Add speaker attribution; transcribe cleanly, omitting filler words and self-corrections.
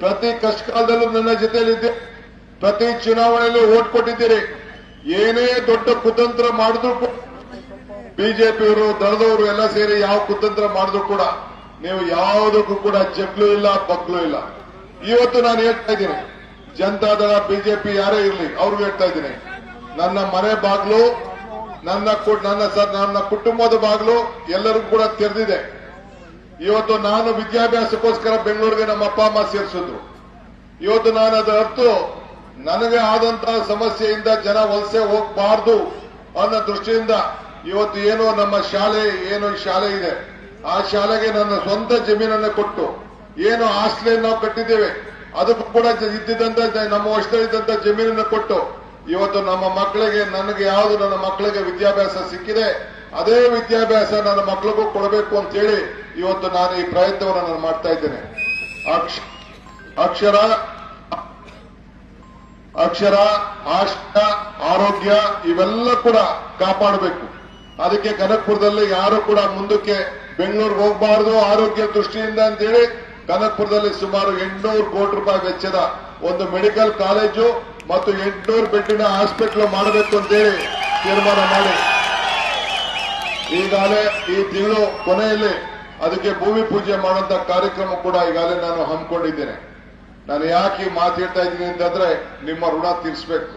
Speaker 1: ಪ್ರತಿ ಕಷ್ಟ ಕಾಲದಲ್ಲೂ ನನ್ನ ಜೊತೆಯಲ್ಲಿದ್ದೆ. ಪ್ರತಿ ಚುನಾವಣೆಯಲ್ಲೂ ಓಟ್ ಕೊಟ್ಟಿದ್ದೀರಿ. ಏನೇ ದೊಡ್ಡ ಕುತಂತ್ರ ಮಾಡಿದ್ರು ಬಿಜೆಪಿಯವರು ದಳದವರು ಎಲ್ಲ ಸೇರಿ ಯಾವ ಕುತಂತ್ರ ಮಾಡಿದ್ರು ಕೂಡ ನೀವು ಯಾವುದಕ್ಕೂ ಕೂಡ ಜಗ್ಲು ಇಲ್ಲ, ಬಗ್ಲು ಇಲ್ಲ. ಇವತ್ತು ನಾನು ಹೇಳ್ತಾ ಇದ್ದೀನಿ, ಜನತಾದಳ ಬಿಜೆಪಿ ಯಾರೇ ಇರಲಿ ಅವ್ರಿಗೂ ಹೇಳ್ತಾ ಇದ್ದೀನಿ, ನನ್ನ ಮನೆ ಬಾಗ್ಲು, ನನ್ನ ಕುಟುಂಬದ ಬಾಗ್ಲು ಎಲ್ಲರಿಗೂ ಕೂಡ ತೆರೆದಿದೆ. ಇವತ್ತು ನಾನು ವಿದ್ಯಾಭ್ಯಾಸಕ್ಕೋಸ್ಕರ ಬೆಂಗಳೂರಿಗೆ ನಮ್ಮ ಅಪ್ಪ ಅಮ್ಮ ಸೇರಿಸಿದ್ರು. ಇವತ್ತು ನಾನು ಅದರ ಅರ್ಥ ನನಗೆ ಆದಂತಹ ಸಮಸ್ಯೆಯಿಂದ ಜನ ವಲಸೆ ಹೋಗಬಾರ್ದು ಅನ್ನೋ ದೃಷ್ಟಿಯಿಂದ ಇವತ್ತು ಏನು ನಮ್ಮ ಶಾಲೆ ಇದೆ, ಆ ಶಾಲೆಗೆ ನನ್ನ ಸ್ವಂತ ಜಮೀನನ್ನು ಕೊಟ್ಟು ಏನು ಹಾಸ್ಟೆಲ್ ನಾವು ಕಟ್ಟಿದ್ದೇವೆ ಅದಕ್ಕೂ ಕೂಡ ಇದ್ದಿದ್ದಂತ ನಮ್ಮ ವರ್ಷದಲ್ಲಿದ್ದಂತ ಜಮೀನನ್ನು ಕೊಟ್ಟು ಇವತ್ತು ನಮ್ಮ ಮಕ್ಕಳಿಗೆ, ನನಗೆ ಯಾವುದು ನನ್ನ ಮಕ್ಕಳಿಗೆ ವಿದ್ಯಾಭ್ಯಾಸ ಸಿಕ್ಕಿದೆ ಅದೇ ವಿದ್ಯಾಭ್ಯಾಸ ನನ್ನ ಮಕ್ಕಳಿಗೂ ಕೊಡಬೇಕು ಅಂತ ಹೇಳಿ ಇವತ್ತು ನಾನು ಈ ಪ್ರಯತ್ನವನ್ನು ನಾನು ಮಾಡ್ತಾ ಇದ್ದೇನೆ. ಅಕ್ಷರ ಆರೋಗ್ಯ ಇವೆಲ್ಲ ಕೂಡ ಕಾಪಾಡಬೇಕು. ಅದಕ್ಕೆ ಕನಕಪುರದಲ್ಲಿ ಯಾರು ಕೂಡ ಮುಂದಕ್ಕೆ ಬೆಂಗಳೂರಿಗೆ ಹೋಗಬಾರದು ಆರೋಗ್ಯ ದೃಷ್ಟಿಯಿಂದ ಅಂತೇಳಿ ಕನಕಪುರದಲ್ಲಿ ಸುಮಾರು 800 ಕೋಟಿ ರೂಪಾಯಿ ವೆಚ್ಚದ ಒಂದು ಮೆಡಿಕಲ್ ಕಾಲೇಜು ಮತ್ತು 800 ಬೆಡ್ಡಿನ ಹಾಸ್ಪಿಟಲ್ ಮಾಡಬೇಕು ಅಂತೇಳಿ ತೀರ್ಮಾನ ಮಾಡಿ ಈಗಾಗಲೇ ಈ ತಿಂಗಳು ಕೊನೆಯಲ್ಲಿ ಅದಕ್ಕೆ ಭೂಮಿ ಪೂಜೆ ಮಾಡುವಂತ ಕಾರ್ಯಕ್ರಮ ಕೂಡ ಈಗಾಗಲೇ ನಾನು ಹಮ್ಮಿಕೊಂಡಿದ್ದೇನೆ. ನಾನು ಯಾಕೆ ಮಾತು ಹೇಳ್ತಾ ಇದ್ದೀನಿ ಅಂತಂದ್ರೆ ನಿಮ್ಮ ಋಣ ತೀರಿಸಬೇಕು.